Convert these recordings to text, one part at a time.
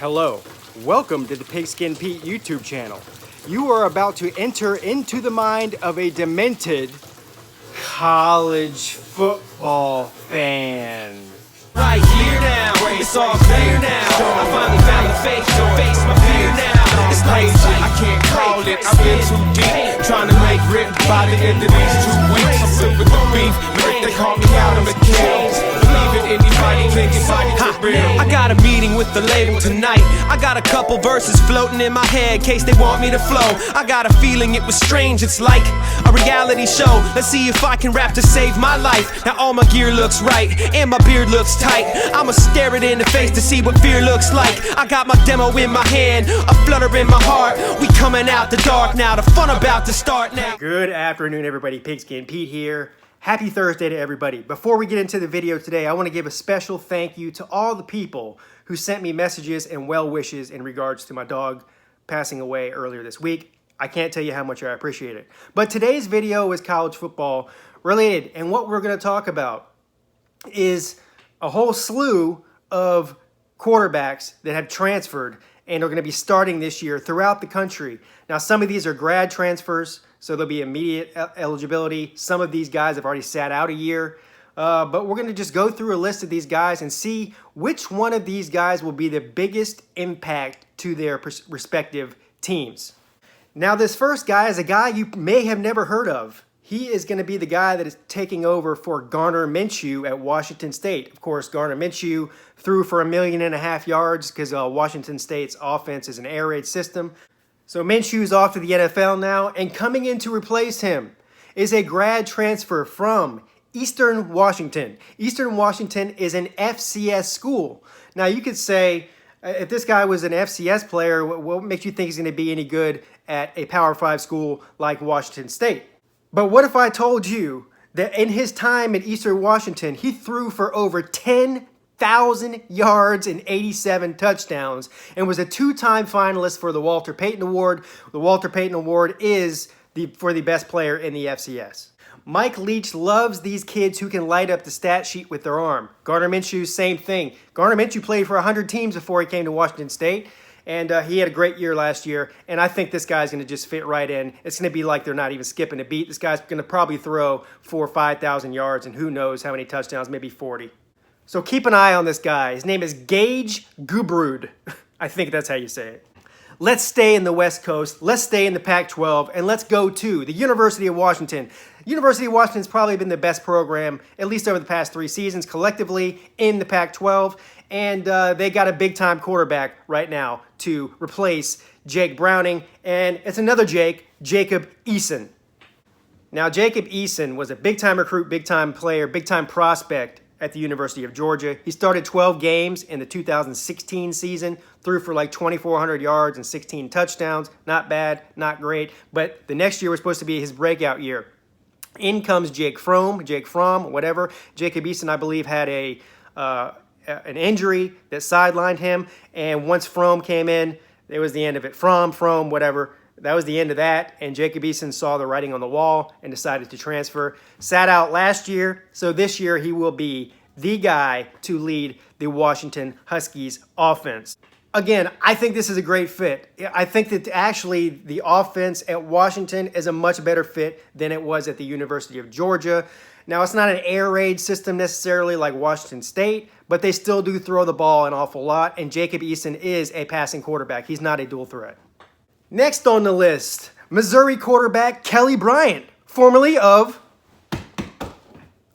Hello, welcome to the Pigskin Pete YouTube channel. You are about to enter into the mind of a demented college football fan. Right here now, it's all clear now. I finally found the face to face my fear now. It's crazy, I can't call it. I've been too deep, trying to make rip by the end of these 2 weeks. I'm sick with the beef, they call me out on the cage. Believe it, anybody can get I got a meeting with the label tonight. I got a couple verses floating in my head, case they want me to flow. I got a feeling it was strange, it's like a reality show. Let's see if I can rap to save my life. Now all my gear looks right, and my beard looks tight. I'ma stare it in the face to see what fear looks like. I got my demo in my hand, a flutter in my heart. We coming out the dark now, the fun about to start now. Good afternoon, everybody. Pigskin Pete here. Happy Thursday to everybody. Before we get into the video today, I want to give a special thank you to all the people who sent me messages and well wishes in regards to my dog passing away earlier this week. I can't tell you how much I appreciate it. But today's video is college football related, and what we're going to talk about is a whole slew of quarterbacks that have transferred and are going to be starting this year throughout the country. Now, some of these are grad transfers, so there'll be immediate eligibility. Some of these guys have already sat out a year. But we're going to just go through a list of these guys and see which one of these guys will be the biggest impact to their respective teams. Now, this first guy is a guy you may have never heard of. He is going to be the guy that is taking over for Gardner Minshew at Washington State. Of course, Gardner Minshew threw for 1.5 million yards because Washington State's offense is an air raid system. So Minshew's off to the NFL now, and coming in to replace him is a grad transfer from Eastern Washington. Eastern Washington is an FCS school. Now, you could say, if this guy was an FCS player, what makes you think he's going to be any good at a Power 5 school like Washington State? But what if I told you that in his time at Eastern Washington, he threw for over 10,000 yards and 87 touchdowns and was a 2-time finalist for the Walter Payton Award. The Walter Payton Award is for the best player in the FCS. Mike Leach loves these kids who can light up the stat sheet with their arm. Gardner Minshew, same thing. Gardner Minshew played for 100 teams before he came to Washington State. And he had a great year last year, and I think this guy's going to just fit right in. It's going to be like they're not even skipping a beat. This guy's going to probably throw 4,000 or 5,000 yards, and who knows how many touchdowns, maybe 40. So keep an eye on this guy. His name is Gage Gubrud. I think that's how you say it. Let's stay in the West Coast. Let's stay in the Pac-12, and let's go to the University of Washington. University of Washington's probably been the best program, at least over the past 3 seasons, collectively in the Pac-12. And they got a big-time quarterback right now to replace Jake Browning. And it's another Jake, Jacob Eason. Now, Jacob Eason was a big-time recruit, big-time player, big-time prospect at the University of Georgia. He started 12 games in the 2016 season, threw for like 2,400 yards and 16 touchdowns. Not bad, not great. But the next year was supposed to be his breakout year. In comes Jake Fromm, whatever. Jacob Eason, I believe, had an injury that sidelined him, and once Fromm came in, it was the end of it. Fromm, whatever. That was the end of that, and Jacob Eason saw the writing on the wall and decided to transfer. Sat out last year, so this year he will be the guy to lead the Washington Huskies offense. Again, I think this is a great fit. I think that actually the offense at Washington is a much better fit than it was at the University of Georgia. Now, it's not an air raid system necessarily like Washington State, but they still do throw the ball an awful lot, and Jacob Eason is a passing quarterback. He's not a dual threat. Next on the list, Missouri quarterback Kelly Bryant, formerly of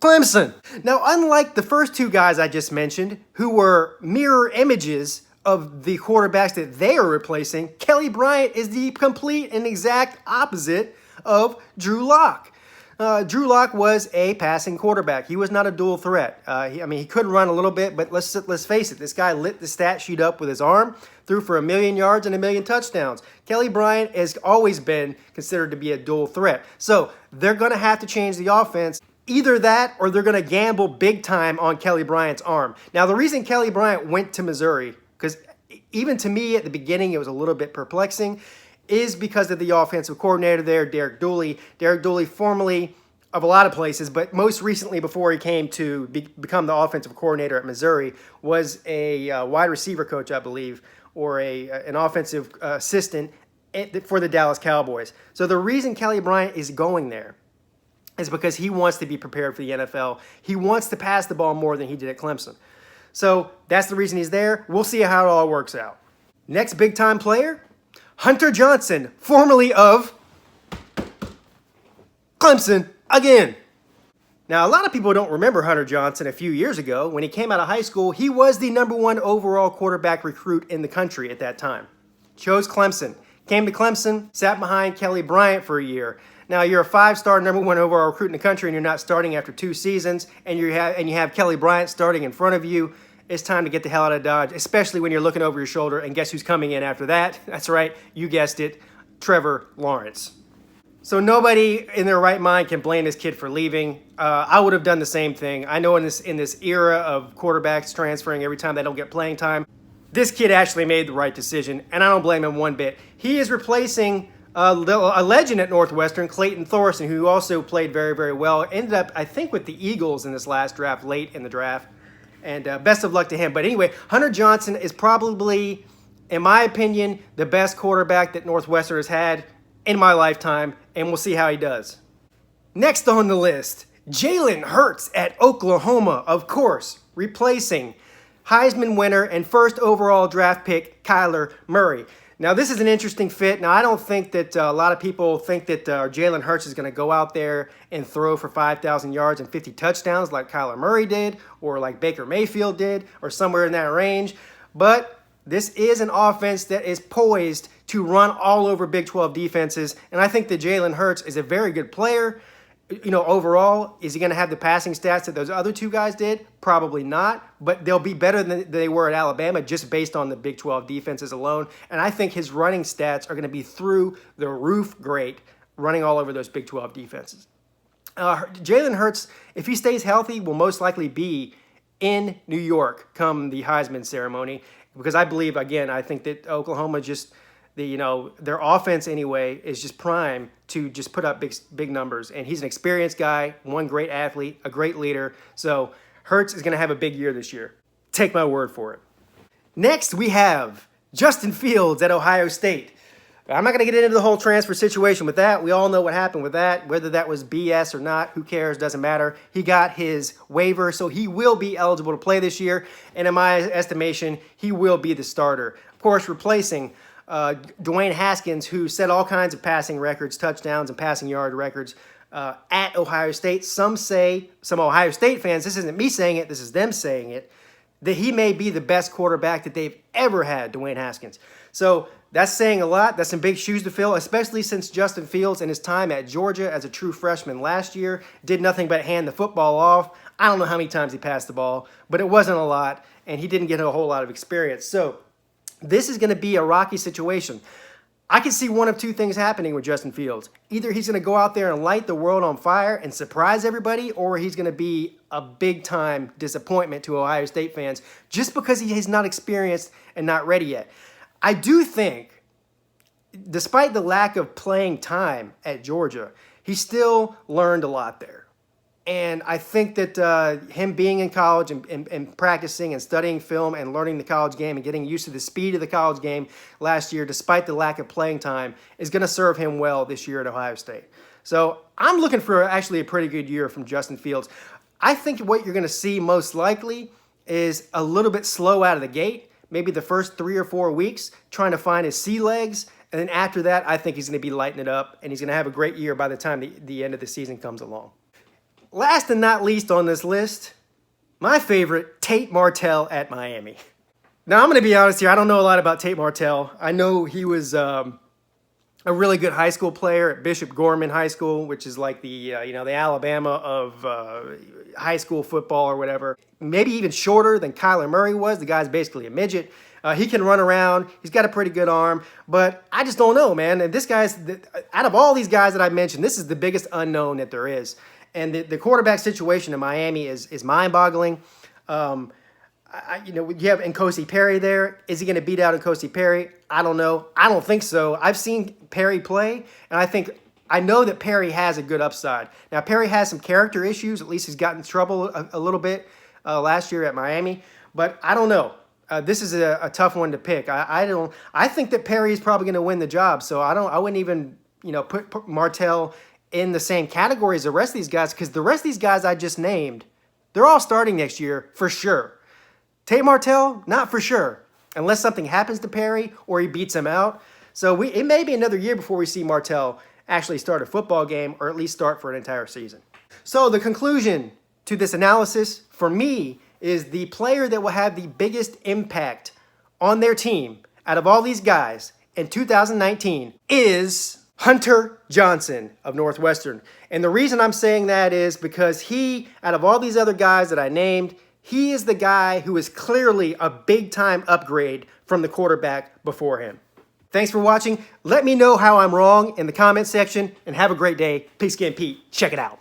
Clemson. Now, unlike the first 2 guys I just mentioned, who were mirror images of the quarterbacks that they are replacing, Kelly Bryant is the complete and exact opposite of Drew Lock. Drew Lock was a passing quarterback. He was not a dual threat. He could run a little bit, but let's face it. This guy lit the stat sheet up with his arm, threw for 1 million yards and 1 million touchdowns. Kelly Bryant has always been considered to be a dual threat. So they're going to have to change the offense. Either that or they're going to gamble big time on Kelly Bryant's arm. Now, the reason Kelly Bryant went to Missouri, because even to me at the beginning it was a little bit perplexing, is because of the offensive coordinator there, Derek Dooley. Derek Dooley, formerly of a lot of places, but most recently before he came to become the offensive coordinator at Missouri, was a wide receiver coach, I believe, or an offensive assistant for the Dallas Cowboys. So the reason Kelly Bryant is going there is because he wants to be prepared for the NFL. He wants to pass the ball more than he did at Clemson. So that's the reason he's there. We'll see how it all works out. Next big-time player, Hunter Johnson, formerly of Clemson again. Now, a lot of people don't remember Hunter Johnson a few years ago. When he came out of high school, he was the #1 overall quarterback recruit in the country at that time. Chose Clemson. Came to Clemson, sat behind Kelly Bryant for a year. Now, you're a 5-star #1 overall recruit in the country and you're not starting after 2 seasons, and you have Kelly Bryant starting in front of you. It's time to get the hell out of Dodge, especially when you're looking over your shoulder, and guess who's coming in after that? That's right, you guessed it, Trevor Lawrence. So nobody in their right mind can blame this kid for leaving. I would have done the same thing. I know in this era of quarterbacks transferring every time they don't get playing time, this kid actually made the right decision, and I don't blame him one bit. He is replacing a legend at Northwestern, Clayton Thorson, who also played very, very well. Ended up, I think, with the Eagles in this last draft, late in the draft. And best of luck to him. But anyway, Hunter Johnson is probably, in my opinion, the best quarterback that Northwestern has had in my lifetime, and we'll see how he does. Next on the list, Jalen Hurts at Oklahoma, of course, replacing Heisman winner and first overall draft pick Kyler Murray. Now, this is an interesting fit. Now, I don't think that a lot of people think that Jalen Hurts is going to go out there and throw for 5,000 yards and 50 touchdowns like Kyler Murray did, or like Baker Mayfield did, or somewhere in that range. But this is an offense that is poised to run all over Big 12 defenses, and I think that Jalen Hurts is a very good player. You know, overall, is he going to have the passing stats that those other 2 guys did? Probably not, but they'll be better than they were at Alabama just based on the Big 12 defenses alone. And I think his running stats are going to be through the roof great, running all over those Big 12 defenses. Jalen Hurts, if he stays healthy, will most likely be in New York come the Heisman ceremony, because I believe, again, I think that Oklahoma just, their offense anyway is just prime to just put up big numbers. And he's an experienced guy, one great athlete, a great leader. So Hurts is going to have a big year this year. Take my word for it. Next, we have Justin Fields at Ohio State. I'm not going to get into the whole transfer situation with that. We all know what happened with that. Whether that was BS or not, who cares? Doesn't matter. He got his waiver, so he will be eligible to play this year. And in my estimation, he will be the starter. Of course, replacing Dwayne Haskins, who set all kinds of passing records, touchdowns, and passing yard records at Ohio State. Some Ohio State fans, this isn't me saying it, this is them saying it, that he may be the best quarterback that they've ever had, Dwayne Haskins. So that's saying a lot. That's some big shoes to fill, especially since Justin Fields in his time at Georgia as a true freshman last year did nothing but hand the football off. I don't know how many times he passed the ball, but it wasn't a lot, and he didn't get a whole lot of experience. So this is going to be a rocky situation. I can see one of 2 things happening with Justin Fields. Either he's going to go out there and light the world on fire and surprise everybody, or he's going to be a big-time disappointment to Ohio State fans just because he is not experienced and not ready yet. I do think, despite the lack of playing time at Georgia, he still learned a lot there. And I think that him being in college and practicing and studying film and learning the college game and getting used to the speed of the college game last year, despite the lack of playing time, is going to serve him well this year at Ohio State. So I'm looking for actually a pretty good year from Justin Fields. I think what you're going to see most likely is a little bit slow out of the gate, maybe the first 3 or 4 weeks, trying to find his sea legs. And then after that, I think he's going to be lighting it up, and he's going to have a great year by the time the end of the season comes along. Last and not least on this list, my favorite, Tay Martel at Miami. Now, I'm going to be honest here. I don't know a lot about Tay Martel. I know he was a really good high school player at Bishop Gorman High School, which is like the Alabama of high school football or whatever. Maybe even shorter than Kyler Murray was. The guy's basically a midget. He can run around. He's got a pretty good arm. But I just don't know, man. And this guy's, out of all these guys that I mentioned, this is the biggest unknown that there is. And the quarterback situation in Miami is mind-boggling. You have N'Kosi Perry there. Is he going to beat out N'Kosi Perry? I don't know. I don't think so. I've seen Perry play, and I think I know that Perry has a good upside. Now, Perry has some character issues. At least he's gotten in trouble a little bit last year at Miami. But I don't know. This is a tough one to pick. I think that Perry is probably going to win the job. So I wouldn't even put Martel in the same category as the rest of these guys, because the rest of these guys I just named, they're all starting next year for sure. Tay Martel, not for sure, unless something happens to Perry or he beats him out. So it may be another year before we see Martel actually start a football game, or at least start for an entire season. So the conclusion to this analysis for me is the player that will have the biggest impact on their team out of all these guys in 2019 is Hunter Johnson of Northwestern. And the reason I'm saying that is because he, out of all these other guys that I named, he is the guy who is clearly a big-time upgrade from the quarterback before him. Thanks for watching. Let me know how I'm wrong in the comment section, and have a great day. Pigskin Pete, check it out.